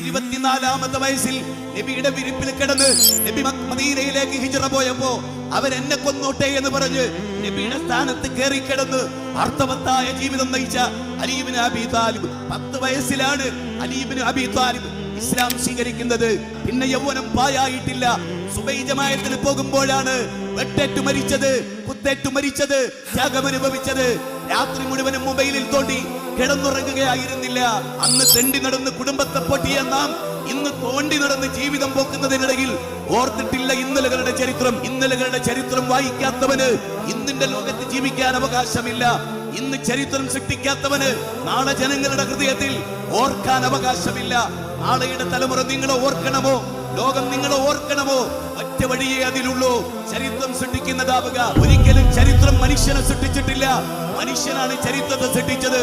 24-ാമത്തെ വയസ്സിൽ നബിയുടെ വിരിപ്പിൽ കിടന്ന് നബി മദീനയിലേക്ക് ഹിജ്റ പോയപ്പോ അവരെന്നെ കൊന്നോട്ടെ എന്ന് പറഞ്ഞ് നബിയുടെ സ്ഥാനത്ത് കയറി കിടന്ന് അർത്ഥവത്തായ ജീവിതം നയിച്ച അലി ഇബ്നു അബീ താലിബ്. 10 വയസ്സിലാണ് അലി ഇബ്നു അബീ താലിബ് ഇസ്ലാം സ്വീകരിക്കുന്നത്. പിന്നെ യൗവനം പായായിട്ടില്ല. സുബൈ ജമാഅത്തിന് പോകുമ്പോഴാണ് വെട്ടേറ്റു മരിച്ചത്, കുത്തേറ്റു മരിച്ചത്, ത്യാഗമനുഭവിച്ചത്. രാത്രി മുഴുവനും മൊബൈലിൽ തോണ്ടി കിടന്നുറങ്ങുകയായിരുന്നില്ല. അന്ന് തെണ്ടി നടന്ന് കുടുംബത്തെ പൊട്ടിയ നാം ഇന്ന് തോണ്ടി നടന്ന് ജീവിതം പോക്കുന്നതിനിടയിൽ ഓർത്തിട്ടില്ല ഇന്നലകളുടെ ചരിത്രം. ഇന്നലകളുടെ ചരിത്രം വായിക്കാത്തവന് ഇന്നിന്റെ ലോകത്ത് ജീവിക്കാൻ അവകാശമില്ല. ഇന്ന് ചരിത്രം സൃഷ്ടിക്കാത്തവന് നാളെ ജനങ്ങളുടെ ഹൃദയത്തിൽ ഓർക്കാൻ അവകാശമില്ല. നാളെയുടെ തലമുറ നിങ്ങളെ ഓർക്കണമോ, ലോകം നിങ്ങളെ ഓർക്കണമോ, ഒറ്റ വഴിയേ അതിലുള്ളൂ, ചരിത്രം സൃഷ്ടിക്കുന്നതാവുക. ഒരിക്കലും ചരിത്രം മനുഷ്യനെ സൃഷ്ടിച്ചിട്ടില്ല, മനുഷ്യനാണ് ചരിത്രത്തെ സൃഷ്ടിച്ചത്.